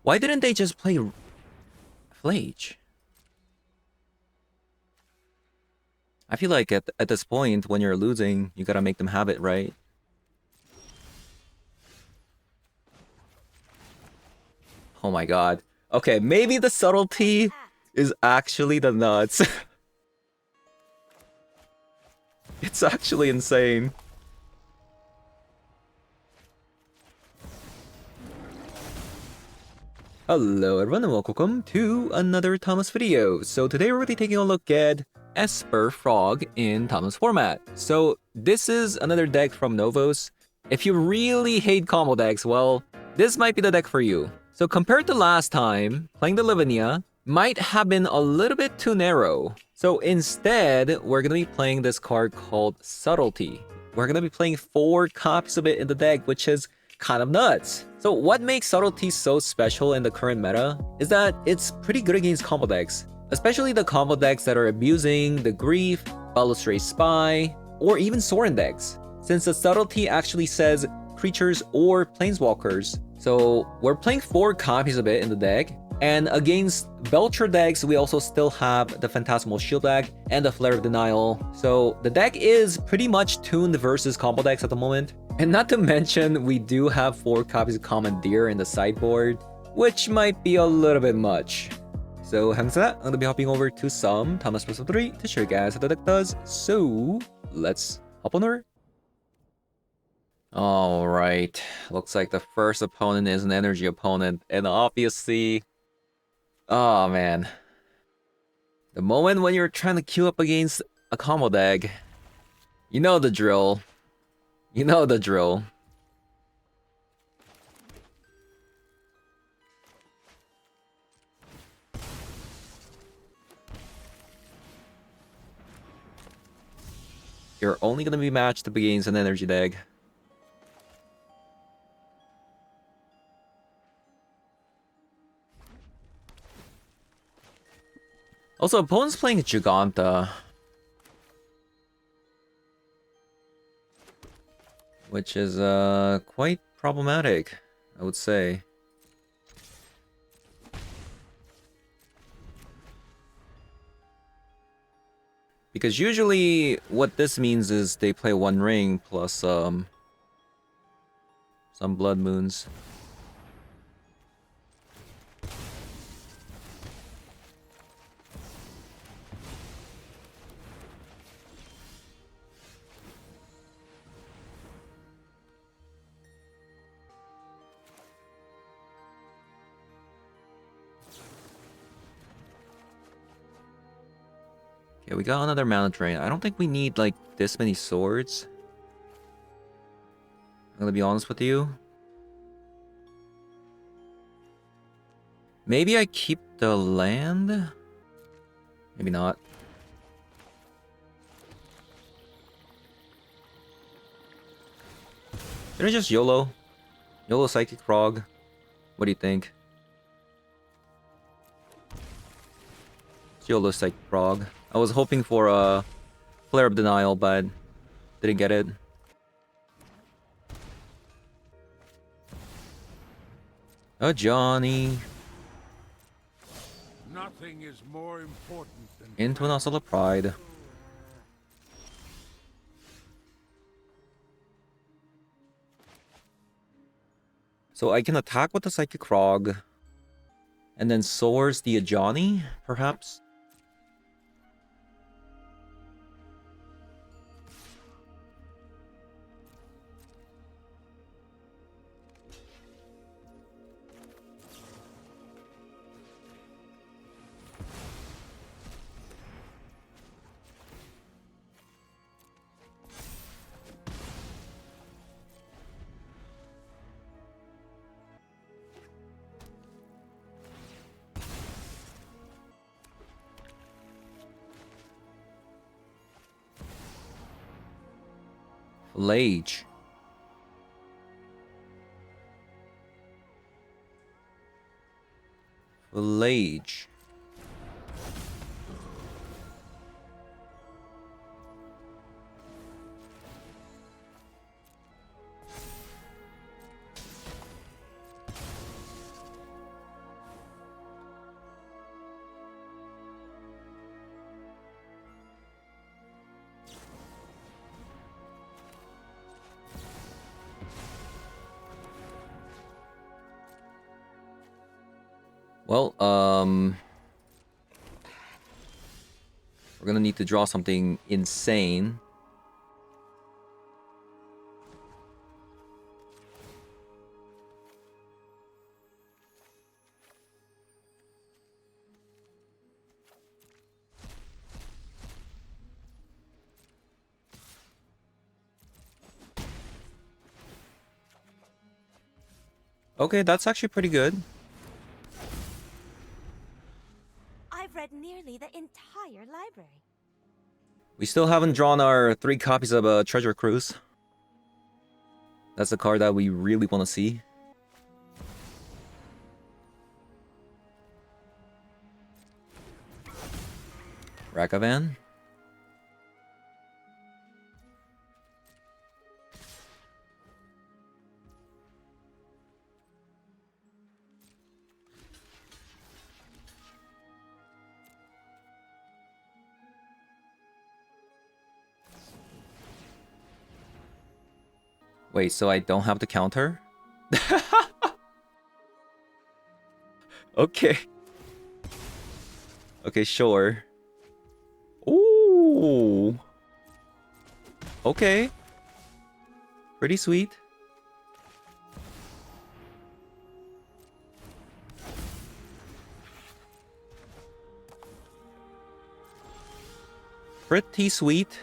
Why didn't they just play Flage? I feel like at this point, when you're losing, you gotta make them have it, right? Oh my god. Okay, maybe the subtlety is actually the nuts. It's actually insane. Hello everyone and welcome to another Thomas video. So today we're going to be taking a look at Esper Frog in Thomas format. So this is another deck from Novos. If you really hate combo decks, well, this might be the deck for you. So compared to last time, playing the Lavinia might have been a little bit too narrow. So instead, we're going to be playing this card called Subtlety. We're going to be playing 4 copies of it in the deck, which is kind of nuts. So what makes Subtlety so special in the current meta is that it's pretty good against combo decks, especially the combo decks that are abusing the Grief, Balustrade Spy, or even Sorin decks, since the Subtlety actually says creatures or planeswalkers. So we're playing 4 copies of it in the deck, and against Belcher decks, we also still have the Phantasmal Shield deck and the Flare of Denial. So the deck is pretty much tuned versus combo decks at the moment. And not to mention, we do have 4 copies of Commandeer in the sideboard, which might be a little bit much. So having said that, I'm going to be hopping over to some Thomas Plus 3 to show you guys how the deck does. So let's hop on over. Alright, looks like the first opponent is an energy opponent, and obviously, oh man, the moment when you're trying to queue up against a combo deck, you know the drill. You know the drill. You're only gonna be matched up against an energy deck. Also, opponent's playing Giganta, which is quite problematic, I would say. Because usually what this means is they play 1 ring plus some Blood Moons. Okay, we got another mana drain. I don't think we need, like, this many swords. I'm gonna be honest with you. Maybe I keep the land? Maybe not. Did I just YOLO? YOLO Psychic Frog? What do you think? It's YOLO Psychic Frog. I was hoping for a Flare of Denial, but didn't get it. Oh, Johnny. Nothing is more important than Into an Oscilla Pride. So I can attack with the Psychic Frog, and then source the Johnny, perhaps? Lage. Lage. Well, we're gonna need to draw something insane. Okay, that's actually pretty good. I've read nearly the entire library. We still haven't drawn our 3 copies of Treasure Cruise. That's a card that we really want to see. Ragavan. Wait, so I don't have the counter? Okay. Okay, sure. Ooh. Okay. Pretty sweet. Pretty sweet.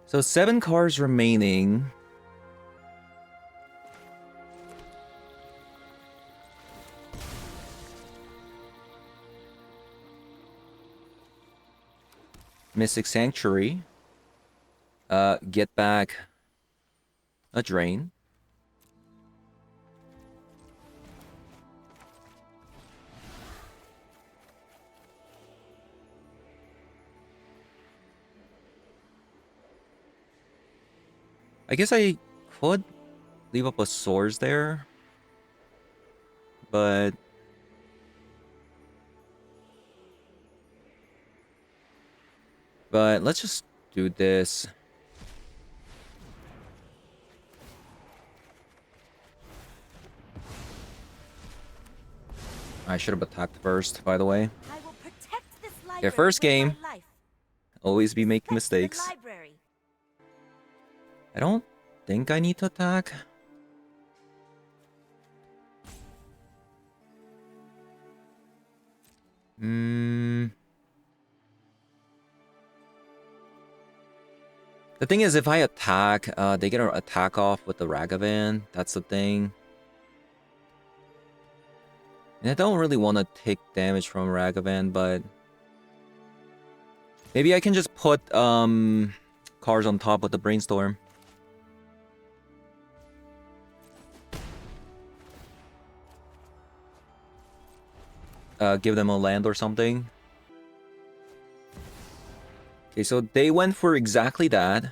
So 7 cards remaining. Mystic Sanctuary. Get back a drain. I guess I could leave up a swords there, but let's just do this. I should have attacked first, by the way. I will protect this library. Yeah, first with my game. life. Always be making Respect the mistakes. library. I don't think I need to attack. The thing is, if I attack, they get an attack off with the Ragavan. That's the thing. And I don't really want to take damage from Ragavan, but maybe I can just put cards on top with the Brainstorm. Give them a land or something. Okay, so they went for exactly that.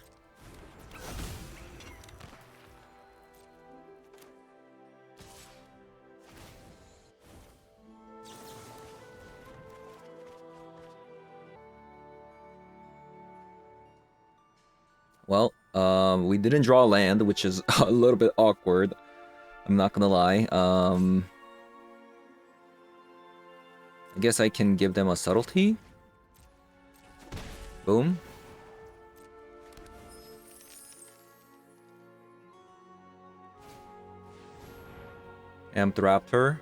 Well, we didn't draw land, which is a little bit awkward. I'm not gonna lie. I guess I can give them a Subtlety. Boom. Aetherdrift.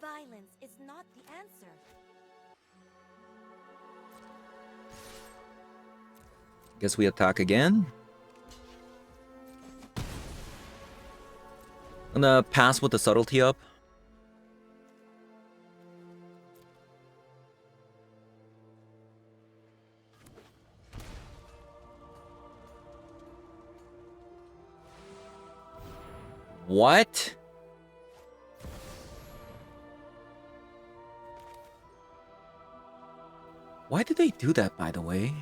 Violence is not the answer. Guess we attack again. I'm gonna pass with the Subtlety up. What? Why did they do that, by the way?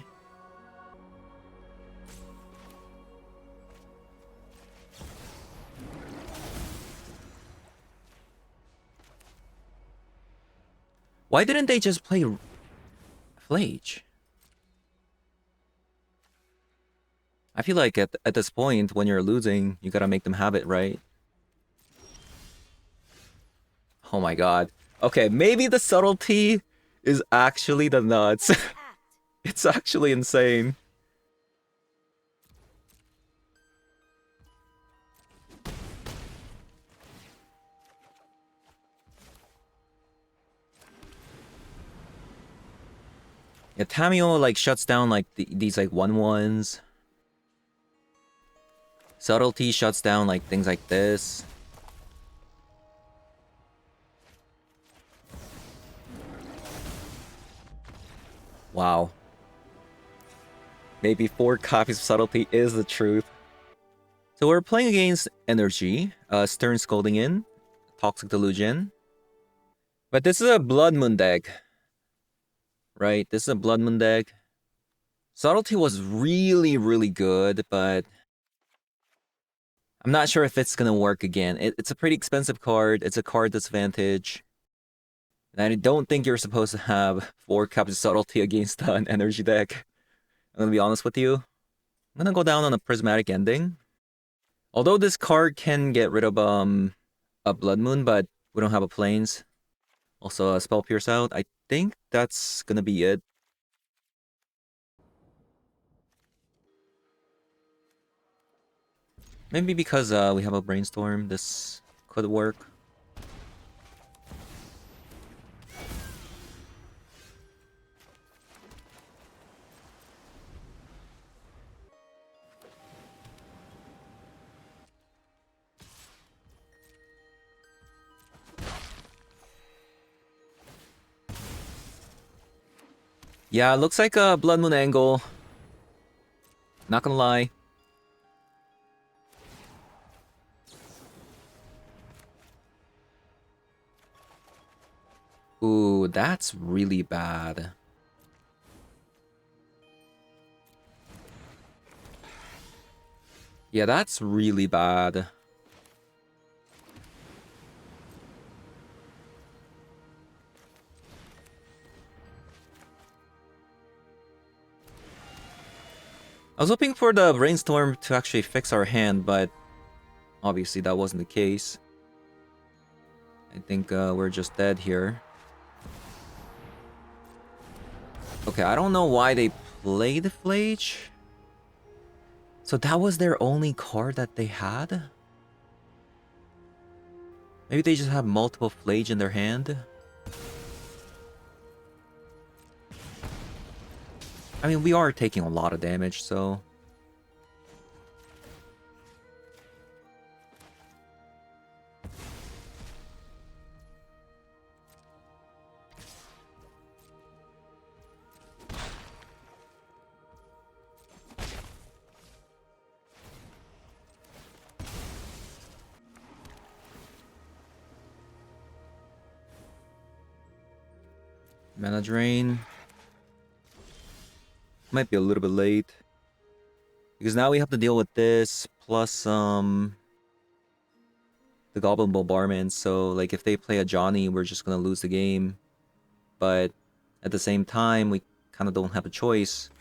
Why didn't they just play Flage? I feel like at this point, when you're losing, you gotta make them have it, right? Oh my god. Okay, maybe the subtlety is actually the nuts. It's actually insane. Yeah, Tamio like shuts down like these like 1/1s. Subtlety shuts down like things like this. Wow. Maybe 4 copies of Subtlety is the truth. So we're playing against Energy, Stern Scolding in, Toxic Delusion. But this is a Blood Moon deck. Right? This is a Blood Moon deck. Subtlety was really, really good, but I'm not sure if it's gonna work again. It's a pretty expensive card. It's a card disadvantage. And I don't think you're supposed to have 4 copies of Subtlety against an Energy deck. I'm gonna be honest with you. I'm gonna go down on a Prismatic Ending. Although this card can get rid of a Blood Moon, but we don't have a Plains. Also a Spell Pierce out. I think that's gonna be it. Maybe because we have a Brainstorm, this could work. Yeah, it looks like a Blood Moon angle. Not gonna lie. Ooh, that's really bad. Yeah, that's really bad. I was hoping for the Brainstorm to actually fix our hand, but obviously that wasn't the case. I think we're just dead here. Okay, I don't know why they played Flage. So that was their only card that they had? Maybe they just have multiple Flage in their hand? I mean, we are taking a lot of damage, so... Mana drain. Might be a little bit late. Because now we have to deal with this, plus the Goblin Bombardment, so like if they play a Johnny, we're just gonna lose the game. But at the same time, we kind of don't have a choice.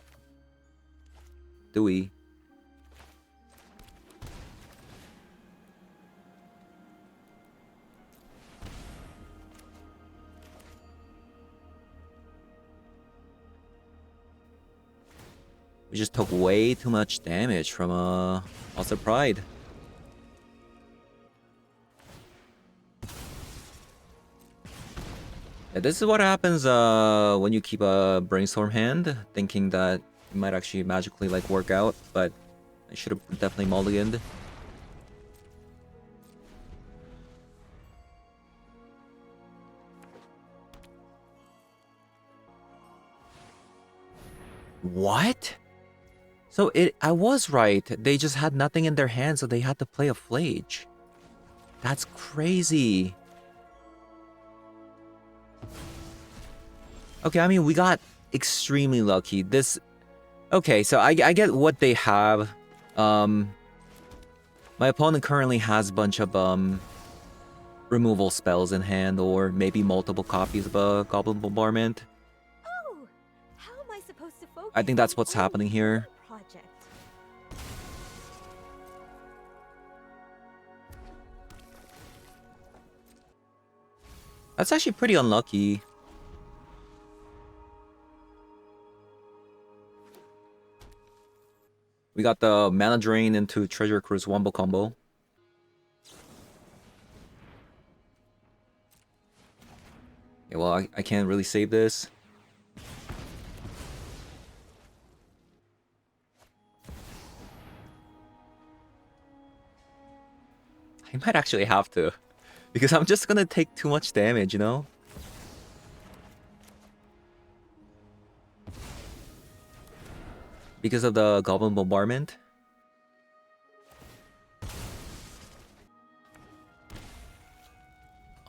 Do we? We just took way too much damage from Ulcer Pride. Yeah, this is what happens when you keep a Brainstorm hand, thinking that it might actually magically like work out, but I should have definitely mulliganed. What? So I was right. They just had nothing in their hands, so they had to play a Flage. That's crazy. Okay, I mean, we got extremely lucky. This... Okay, so I get what they have. My opponent currently has a bunch of removal spells in hand, or maybe multiple copies of a Goblin Bombardment. Oh, how am I supposed to focus? I think that's on what's only happening here. one project? That's actually pretty unlucky. We got the Mana Drain into Treasure Cruise Wombo combo. Yeah, well, I can't really save this. I might actually have to. Because I'm just gonna take too much damage, you know? Because of the Goblin Bombardment.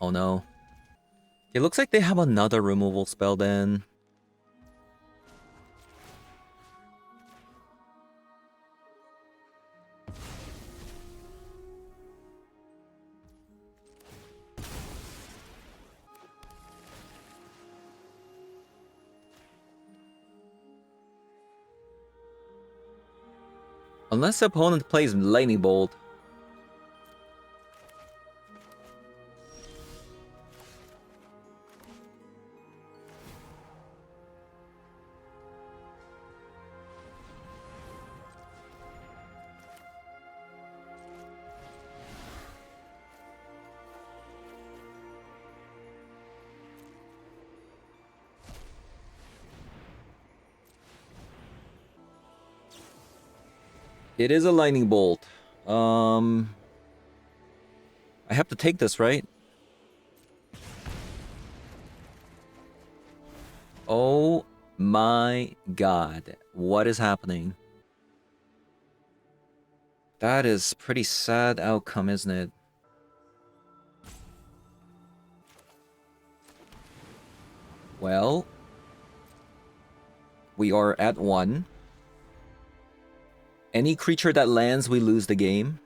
Oh no. It looks like they have another removal spell then. Unless the opponent plays Lightning Bolt. It is a Lightning Bolt. I have to take this, right? Oh my god. What is happening? That is pretty sad outcome, isn't it? Well, we are at 1. Any creature that lands, we lose the game.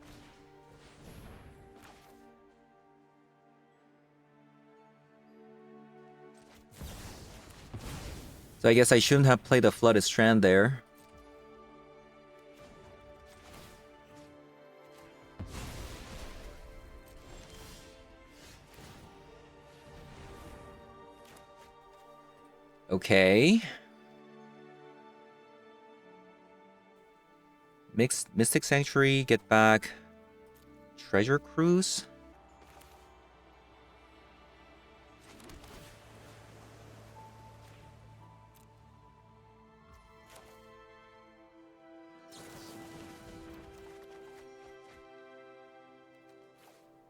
So I guess I shouldn't have played a Flooded Strand there. Okay. Mystic Sanctuary, get back. Treasure Cruise.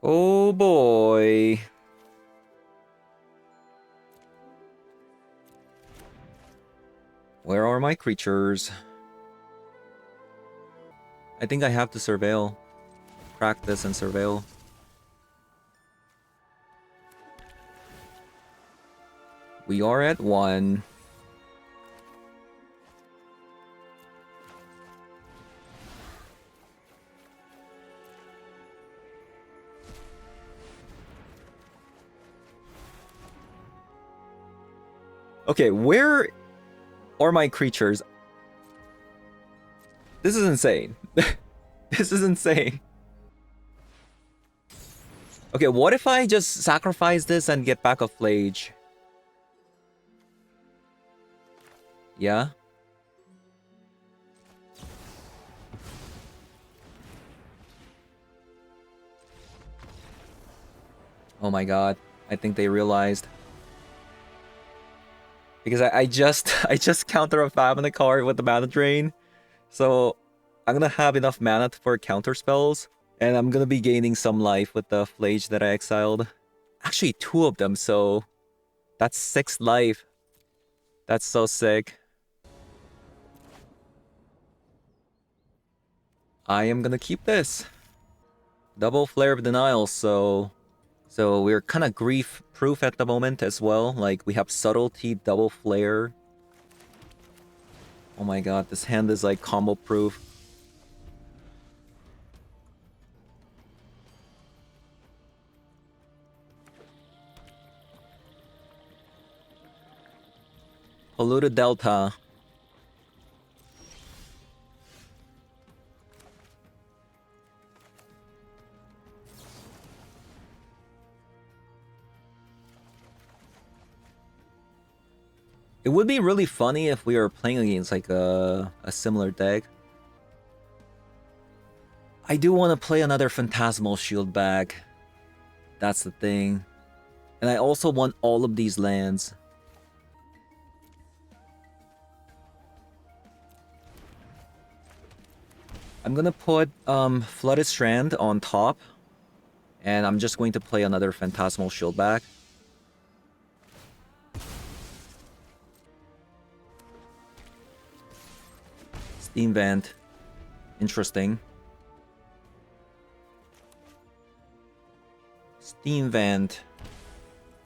Oh boy. Where are my creatures? I think I have to surveil. Crack this and surveil. We are at 1. Okay, where are my creatures? This is insane. This is insane. Okay, what if I just sacrifice this and get back a Flage? Yeah? Oh my god. I think they realized. Because I just counter a Fab on the card with the Mana Drain. So I'm gonna have enough mana for counter spells. And I'm gonna be gaining some life with the Flage that I exiled. Actually 2 of them, so that's 6 life. That's so sick. I am gonna keep this. Double Flare of Denial, so we're kind of grief proof at the moment as well. Like we have Subtlety, Double Flare. Oh my god, this hand is like combo proof. polluted delta. It would be really funny if we were playing against like a similar deck. I do want to play another Phantasmal Shield back. That's the thing. And I also want all of these lands. I'm gonna put Flooded Strand on top. And I'm just going to play another Phantasmal Shield back. Steam Vent. Interesting. Steam Vent.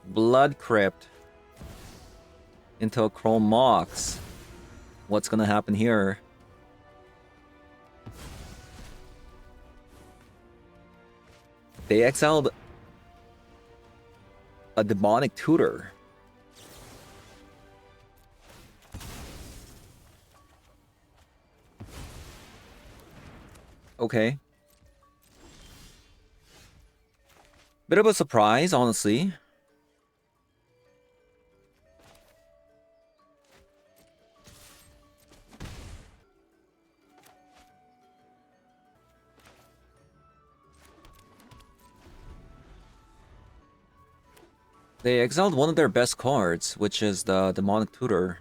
Blood Crypt. Into a Chrome Mox. What's gonna happen here? They exiled a Demonic Tutor. Okay. Bit of a surprise, honestly. They exiled one of their best cards, which is the Demonic Tutor.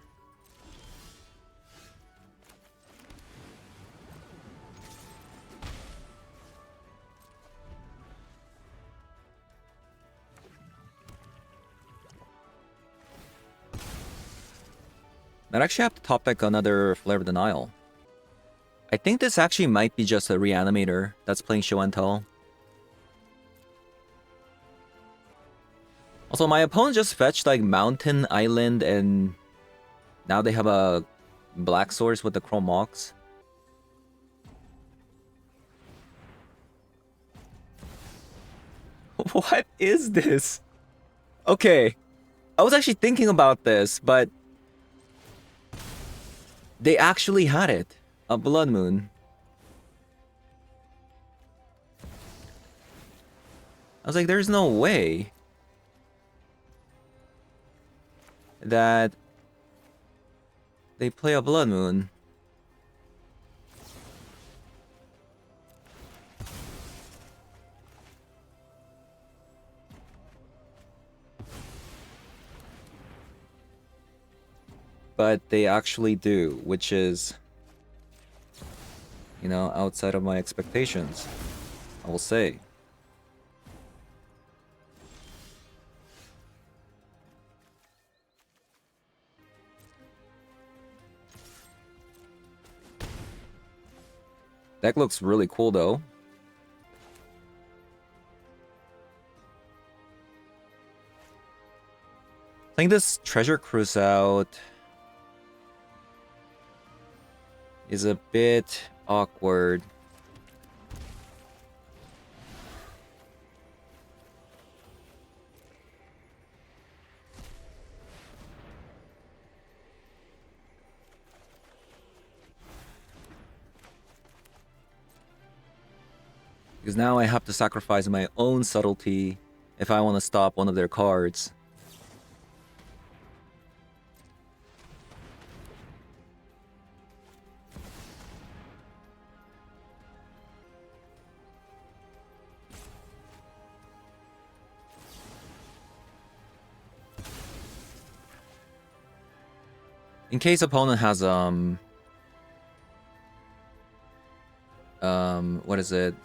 I'd actually have to top deck another Flare of Denial. I think this actually might be just a Reanimator that's playing Show and Tell. Also, my opponent just fetched like Mountain, Island, and now they have a Black Source with the Chrome Mox. What is this? Okay, I was actually thinking about this, but they actually had it. A Blood Moon. I was like, there's no way that they play a Blood Moon. But they actually do, which is, you know, outside of my expectations, I will say. Deck looks really cool though. Playing this Treasure Cruise out is a bit awkward. Because now I have to sacrifice my own subtlety if I want to stop one of their cards. In case opponent has what is it?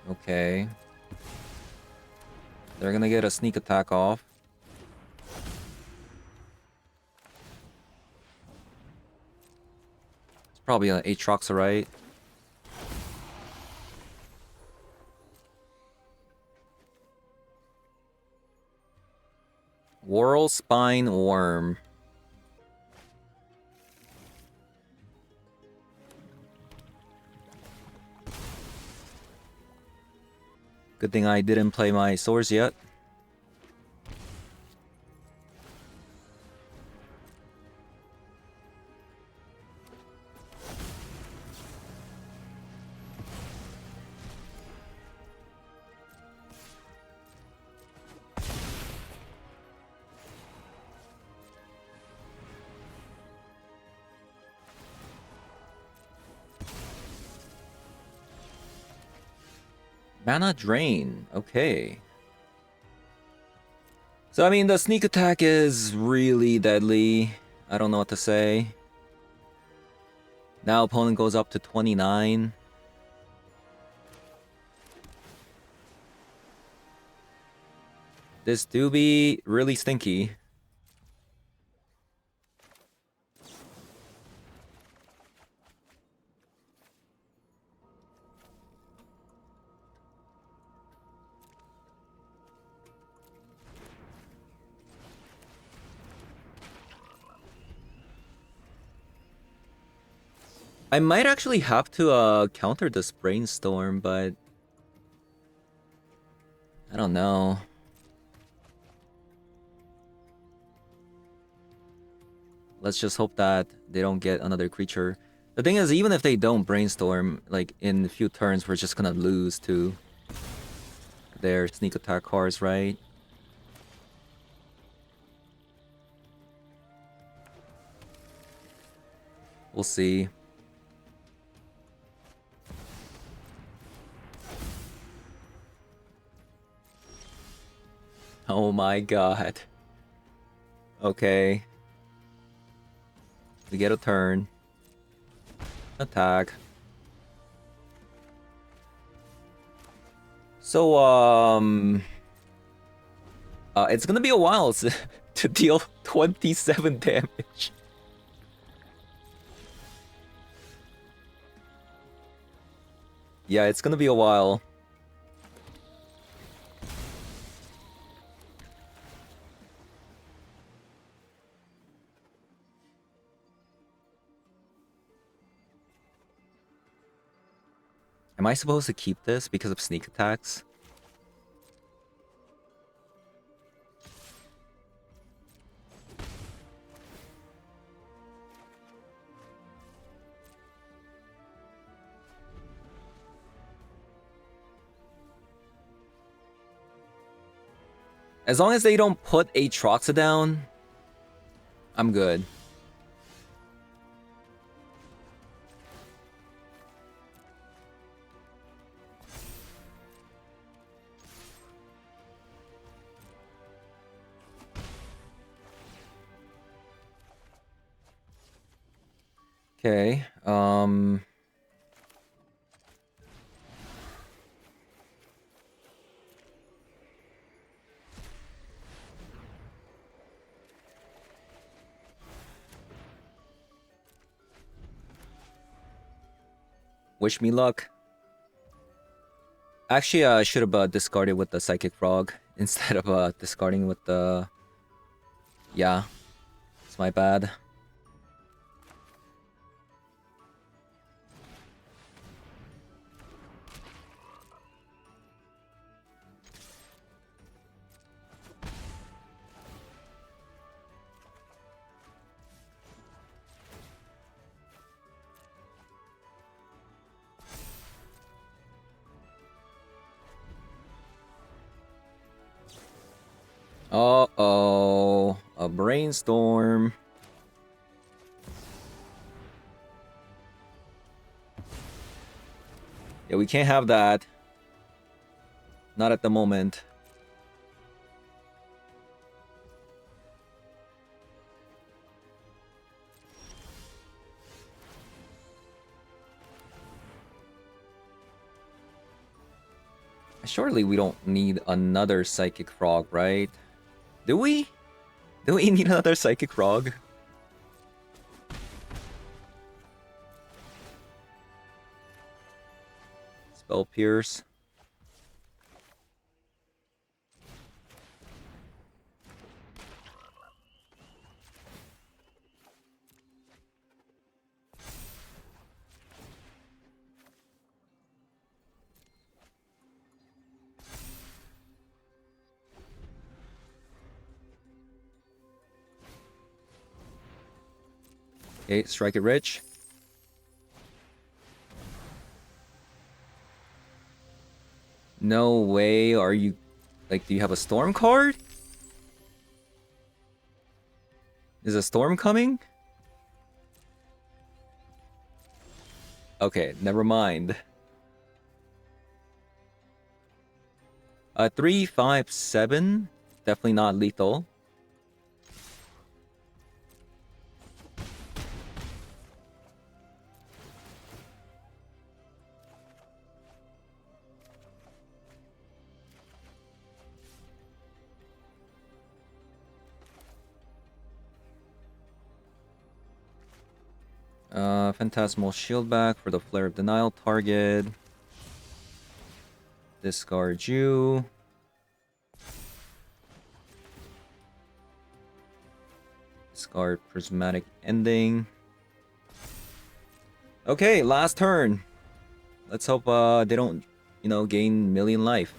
Okay. They're gonna get a sneak attack off. It's probably an Aatrox, right? Whirl Spine Worm. Good thing I didn't play my swords yet. Mana drain. Okay. So, I mean, the sneak attack is really deadly. I don't know what to say. Now opponent goes up to 29. This do be really stinky. I might actually have to counter this brainstorm, but I don't know. Let's just hope that they don't get another creature. The thing is, even if they don't brainstorm, like in a few turns, we're just gonna lose to their sneak attack cards, right? We'll see. Oh my god. Okay. We get a turn. Attack. So, it's gonna be a while to deal 27 damage. Yeah, it's gonna be a while. Am I supposed to keep this because of sneak attacks? As long as they don't put Aatroxa down, I'm good. Okay, wish me luck. Actually, I should have discarded with the Psychic Frog instead of discarding with the... Yeah, it's my bad. Uh-oh, a brainstorm. Yeah, we can't have that. Not at the moment. Surely we don't need another Psychic Frog, right? Do we? Do we need another Psychic Frog? Spell Pierce. Okay, strike it rich. No way, are you... Like, do you have a storm card? Is a storm coming? Okay, never mind. 3, 5, 7. Definitely not lethal. Phantasmal shield back for the Flare of Denial target. Discard you. Discard Prismatic Ending. Okay, last turn. Let's hope they don't, gain million life.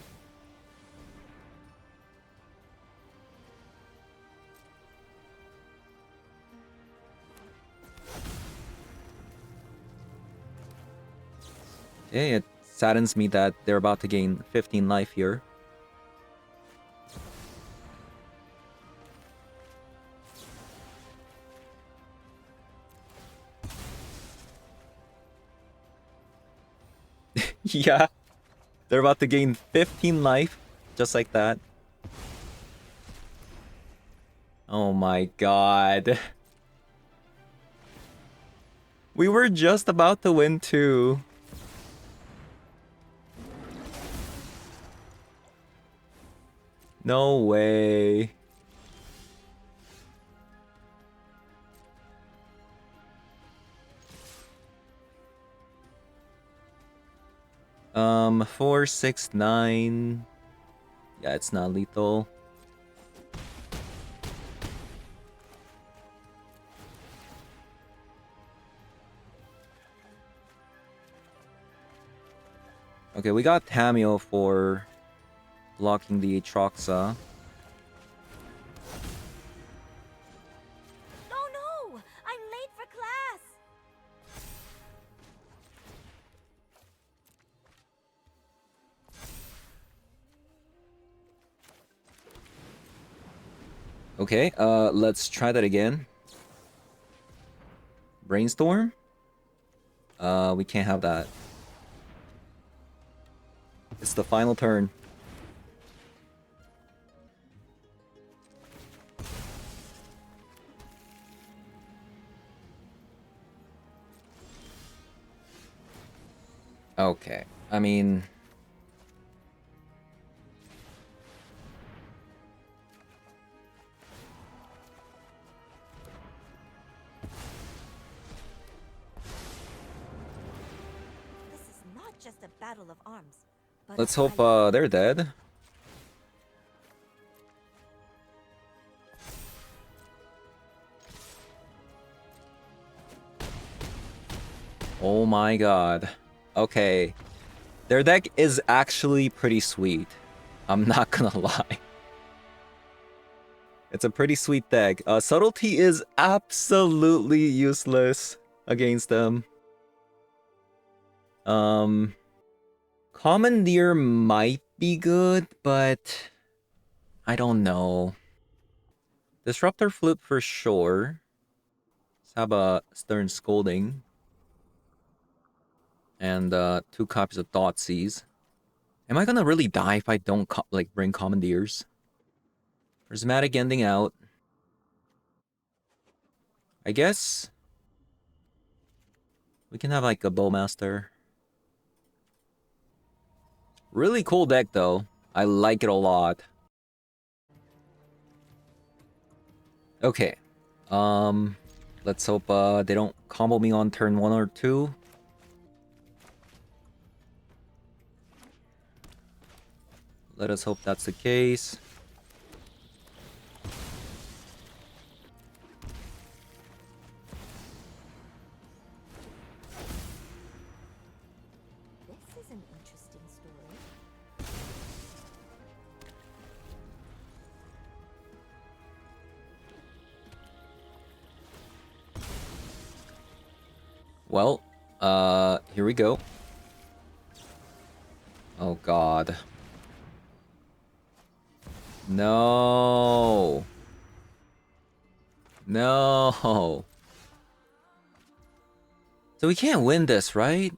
Okay, it saddens me that they're about to gain 15 life here. Yeah, they're about to gain 15 life, just like that. Oh my god. We were just about to win too. No way. Um, 4, 6, 9. Yeah, it's not lethal. Okay, we got Tamio for blocking the Atroxa. Oh no! I'm late for class! Okay, let's try that again. Brainstorm? We can't have that. It's the final turn. Okay, I mean... This is not just a battle of arms, but Let's a hope fight. they're dead. Oh my god. Okay. Their deck is actually pretty sweet. I'm not gonna lie. It's a pretty sweet deck. Subtlety is absolutely useless against them. Commandeer might be good, but I don't know. Disruptor Flip for sure. Let's have a Stern Scolding. And 2 copies of Thoughtseize. Am I gonna really die if I don't bring Commandeers? Prismatic Ending out. I guess we can have like a Bowmaster. Really cool deck though. I like it a lot. Okay. Let's hope they don't combo me on turn 1 or 2. Let us hope that's the case. This is an interesting story. Well, here we go. Oh god. No. No. So we can't win this, right?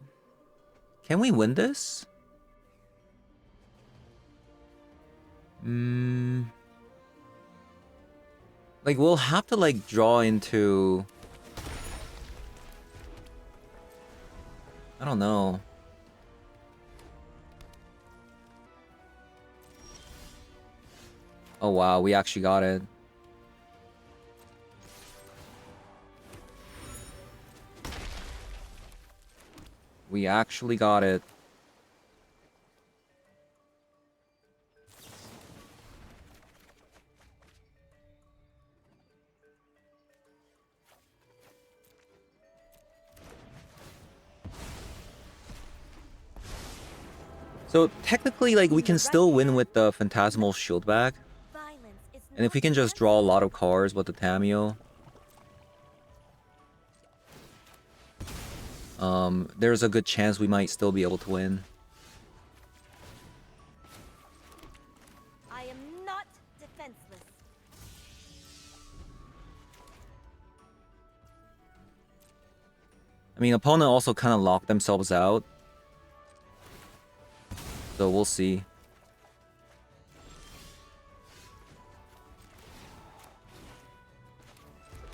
Can we win this? Like, we'll have to, like, draw into... I don't know. Oh, wow, we actually got it. We actually got it. So technically, like, we can still win with the Phantasmal Shield back. And if we can just draw a lot of cards with the Tameo, there's a good chance we might still be able to win. I am not defenseless. I mean, opponent also kind of locked themselves out. So we'll see.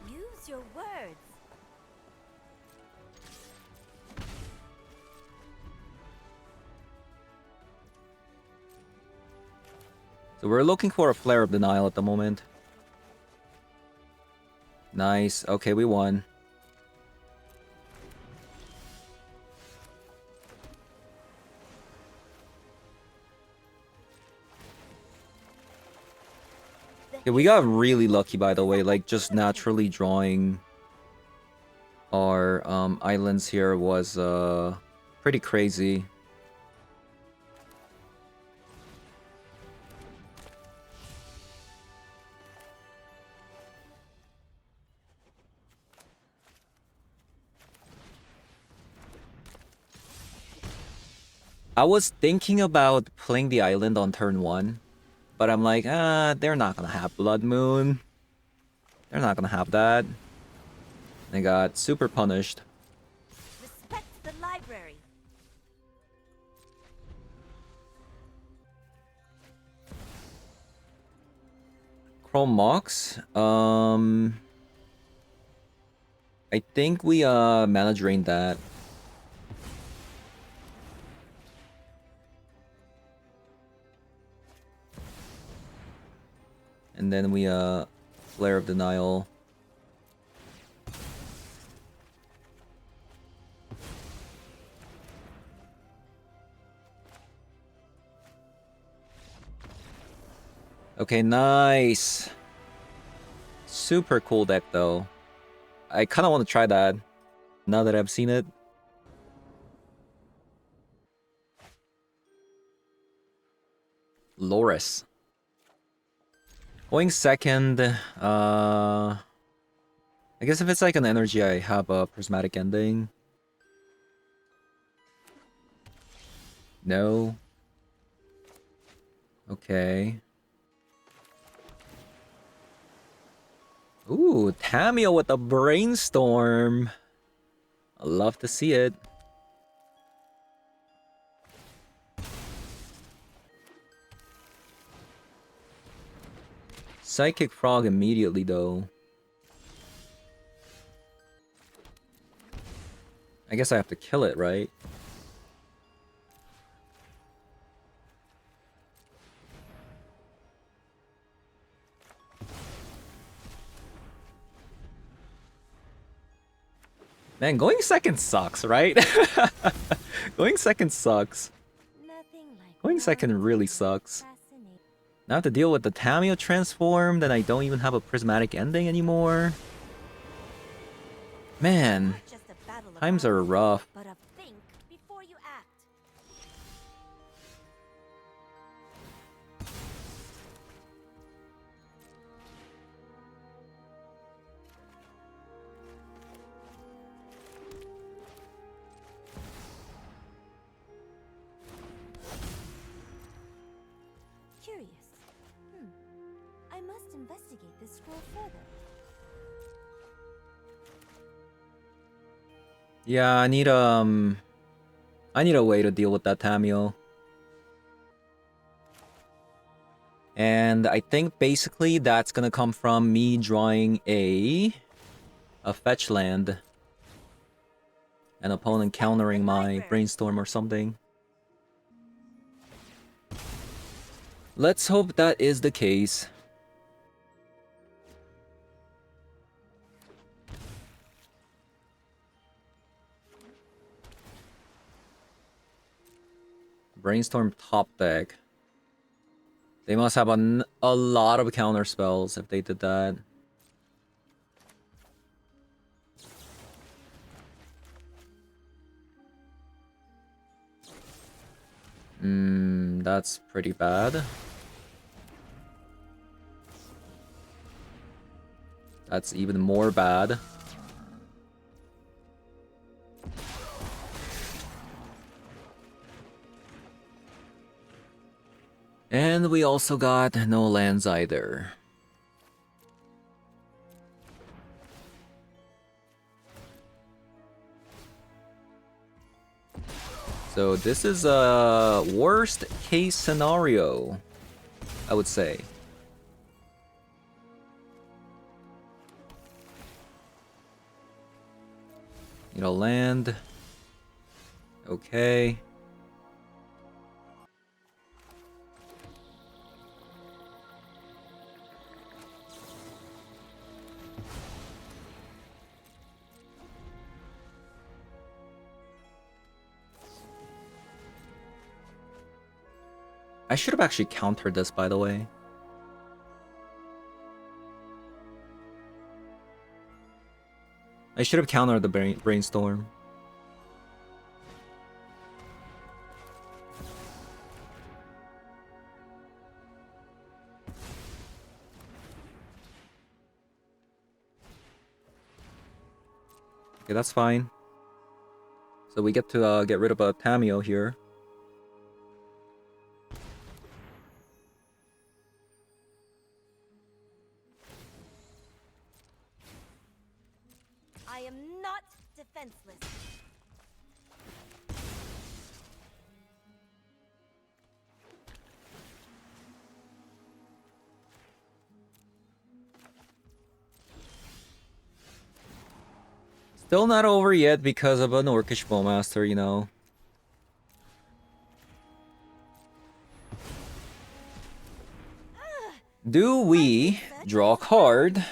Use your words. So we're looking for a Flare of Denial at the moment. Nice. Okay, we won. Yeah, we got really lucky, by the way. Like, just naturally drawing our islands here was pretty crazy. I was thinking about playing the island on turn 1, but I'm like, they're not gonna have Blood Moon. They're not gonna have that. They got super punished. Respect the library. Chrome Mox. I think we mana drained that. And then we Flare of Denial. Okay, nice. Super cool deck though. I kind of want to try that now that I've seen it. Loris. Going second, I guess if it's like an energy, I have a prismatic ending. No. Okay. Ooh, Tameo with a brainstorm. I love to see it. Psychic Frog immediately though. I guess I have to kill it, right? Man, going second sucks, right? Going second sucks. Going second really sucks. Now I have to deal with the Tameo transform, then I don't even have a prismatic ending anymore. Man, times are rough. But think before you act. Curious. I must investigate this scroll further. Yeah, I need a way to deal with that Tameo. And I think basically that's gonna come from me drawing a fetch land. An opponent countering my brainstorm or something. Let's hope that is the case. Brainstorm top deck. They must have a lot of counter spells if they did that. That's pretty bad. That's even more bad. And we also got no lands either. So this is a worst case scenario, I would say. You know, land. Okay. I should have actually countered this, by the way. I should have countered the brainstorm. Okay, that's fine. So we get to get rid of a Tameo here. I am not defenseless. Still not over yet because of an Orcish Bowmaster, you know. Do we draw a card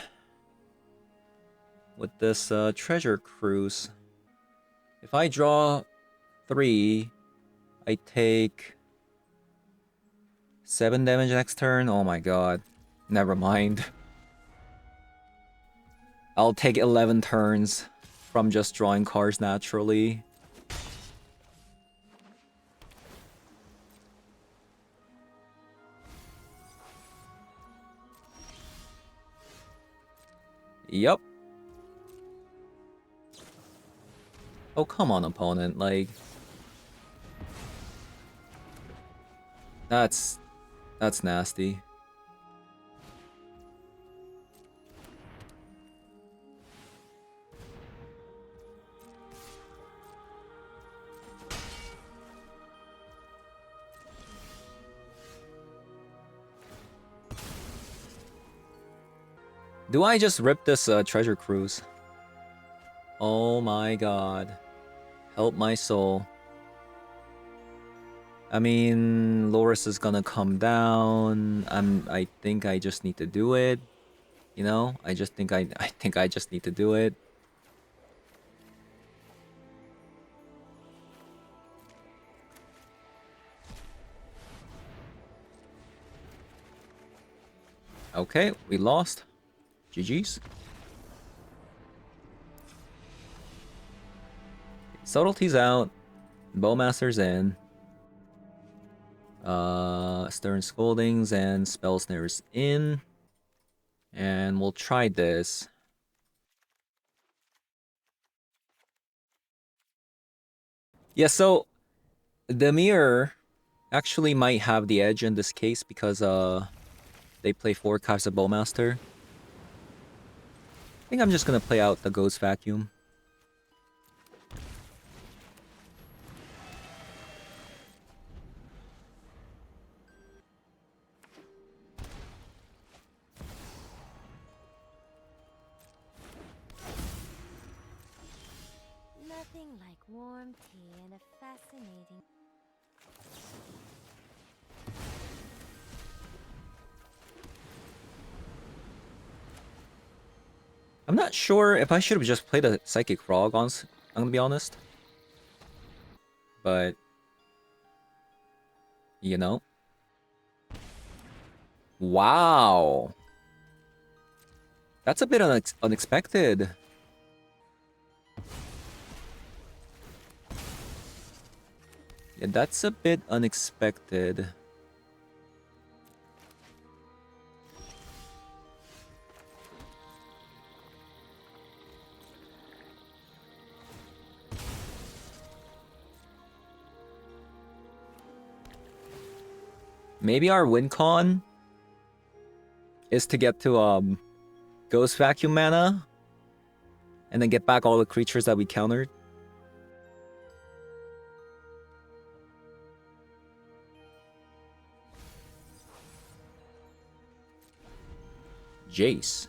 with this treasure cruise? If I draw 3, I take 7 damage next turn. Oh my god. Never mind. I'll take 11 turns from just drawing cards naturally. Yup. Oh, come on, opponent. Like... That's nasty. Do I just rip this treasure cruise? Oh my god. Help my soul. I mean, Loris is gonna come down. I think I just need to do it. You know? I think I just need to do it. Okay, we lost. GG's. Subtlety's out. Bowmaster's in. Stern Scoldings and Spell Snares in. And we'll try this. Yeah, so the mirror actually might have the edge in this case because they play 4 cards of Bowmaster. I think I'm just gonna play out the Ghost Vacuum. Nothing like warm tea and a fascinating... I'm not sure if I should have just played a Psychic Frog, I'm gonna be honest. But... you know? Wow! That's a bit unexpected. Yeah, that's a bit unexpected. Maybe our win con is to get to Ghost Vacuum mana and then get back all the creatures that we countered. Jace.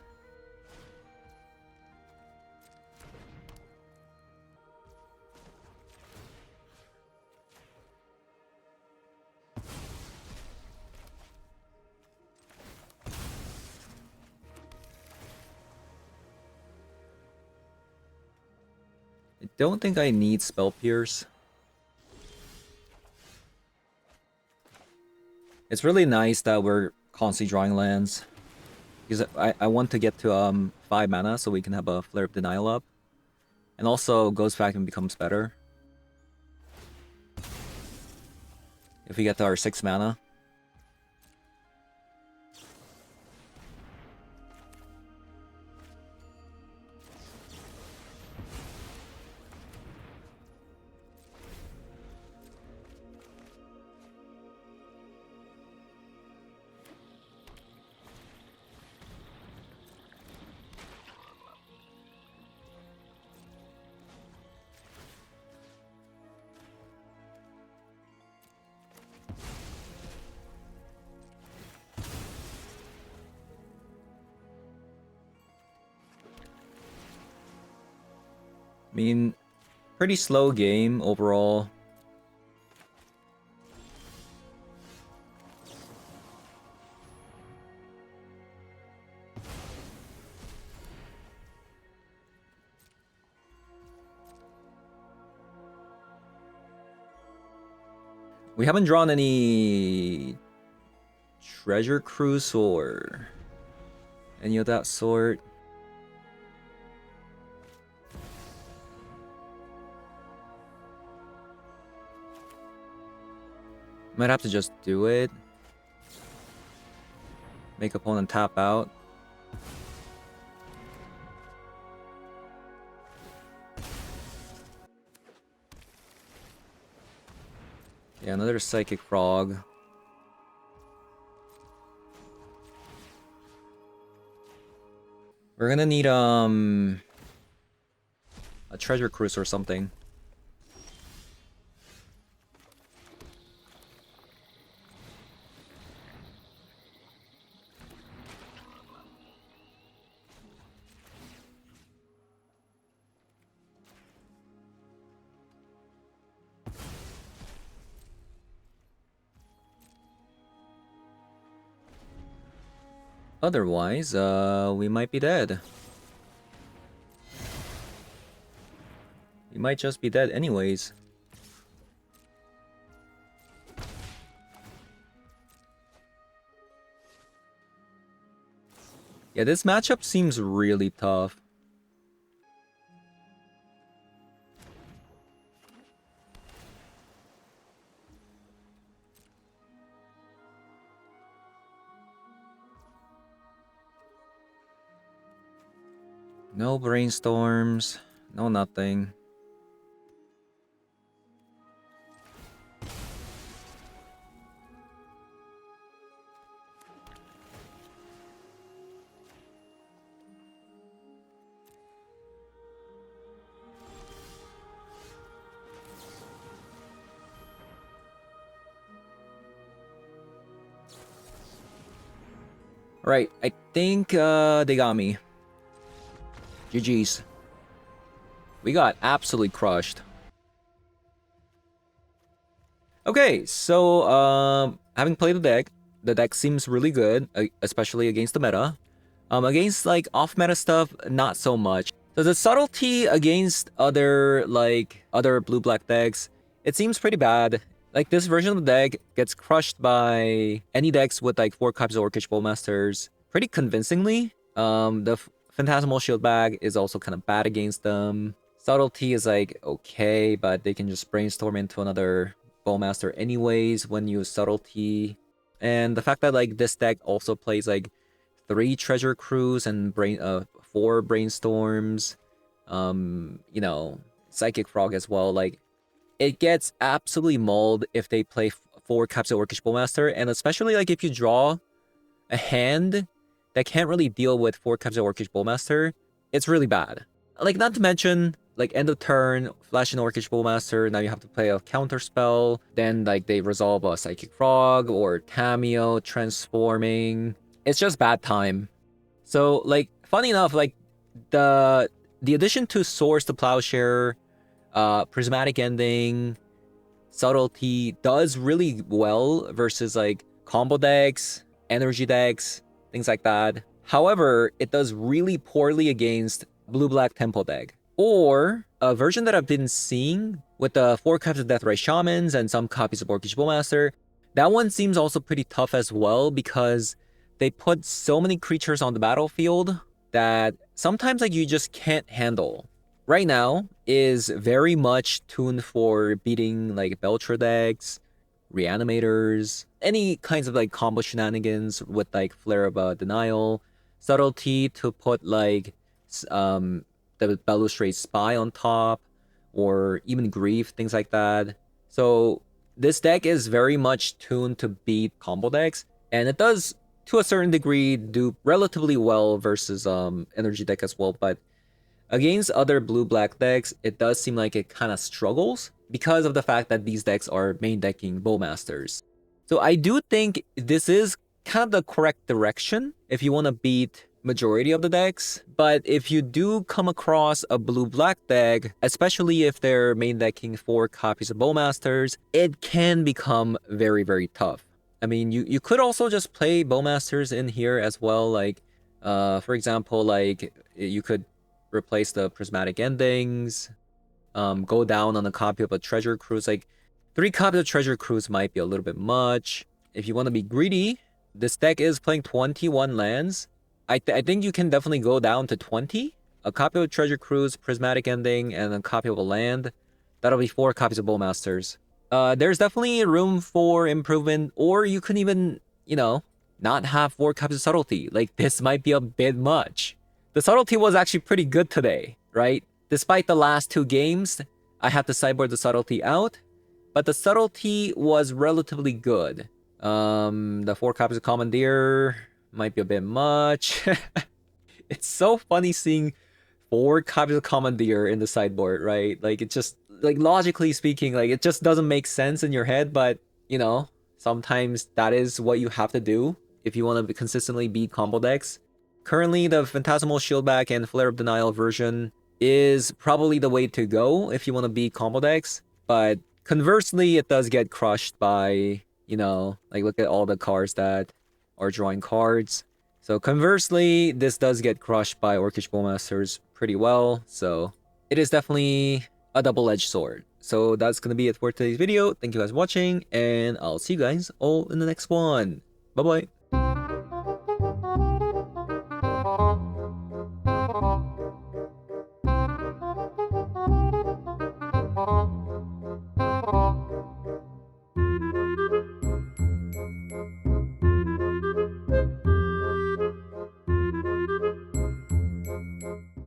I don't think I need Spell Pierce. It's really nice that we're constantly drawing lands. Because I want to get to 5 mana so we can have a Flare of Denial up. And also Ghost Vacuum becomes better if we get to our 6 mana. I mean, pretty slow game overall. We haven't drawn any Treasure Cruise or any of that sort. Might have to just do it. Make opponent tap out. Yeah, another Psychic Frog. We're gonna need a Treasure Cruise or something. Otherwise, we might be dead. We might just be dead anyways. Yeah, this matchup seems really tough. No brainstorms, no nothing. Right, I think they got me. GG's. We got absolutely crushed. Okay, so having played the deck seems really good, especially against the meta. Against like off-meta stuff, not so much. So the subtlety against other blue-black decks, it seems pretty bad. Like this version of the deck gets crushed by any decks with like 4 copies of Orcish Bowmasters pretty convincingly. The Phantasmal Shield Bag is also kind of bad against them. Subtlety is like okay, but they can just brainstorm into another Bowmaster anyways when you use Subtlety. And the fact that like this deck also plays like 3 Treasure Cruise and 4 Brainstorms, you know, Psychic Frog as well, like it gets absolutely mauled if they play 4 copies of Orcish Bowmaster, and especially like if you draw a hand that can't really deal with 4 copies of Orcish Bowmaster, it's really bad. Like, not to mention, like, end of turn, flash an Orcish Bowmaster, now you have to play a counter spell, then, like, they resolve a Psychic Frog, or Cameo, transforming. It's just bad time. So, like, funny enough, like, the addition to Swords to Plowshare, Prismatic Ending, Subtlety does really well versus, like, combo decks, energy decks, things like that. However, it does really poorly against blue-black tempo deck. Or a version that I've been seeing with the 4 copies of Deathrite Shamans and some copies of Orcish Bowmaster, that one seems also pretty tough as well because they put so many creatures on the battlefield that sometimes like you just can't handle. Right now is very much tuned for beating like Belcher decks, Reanimators, any kinds of like combo shenanigans with like Flare of Denial, Subtlety to put like the Balustrade Spy on top, or even Grief, things like that. So this deck is very much tuned to beat combo decks, and it does to a certain degree do relatively well versus energy deck as well, but against other blue-black decks, it does seem like it kind of struggles because of the fact that these decks are main decking Bowmasters. So I do think this is kind of the correct direction if you want to beat majority of the decks, but if you do come across a blue-black deck, especially if they're main decking 4 copies of Bowmasters, it can become very, very tough. I mean, you could also just play Bowmasters in here as well, like, for example, like, you could replace the Prismatic Endings, go down on a copy of a Treasure Cruise. Like, 3 copies of Treasure Cruise might be a little bit much. If you want to be greedy, this deck is playing 21 lands. I think you can definitely go down to 20. A copy of Treasure Cruise, Prismatic Ending, and a copy of a land. That'll be 4 copies of Bowmasters. There's definitely room for improvement, or you can even, you know, not have 4 copies of Subtlety. Like, this might be a bit much. The Subtlety was actually pretty good today, right? Despite the last 2 games, I had to sideboard the Subtlety out, but the Subtlety was relatively good. The 4 copies of Commandeer might be a bit much. It's so funny seeing 4 copies of Commandeer in the sideboard, right? Like, it just, like, logically speaking, like, it just doesn't make sense in your head, but, you know, sometimes that is what you have to do if you want to consistently beat combo decks. Currently, the Phantasmal Shieldback and Flare of Denial version is probably the way to go if you want to beat combo decks, but conversely, it does get crushed by, you know, like, look at all the cards that are drawing cards. So conversely, this does get crushed by Orcish Bowmasters pretty well, so it is definitely a double-edged sword. So that's gonna be it for today's video. Thank you guys for watching, and I'll see you guys all in the next one. Bye-bye.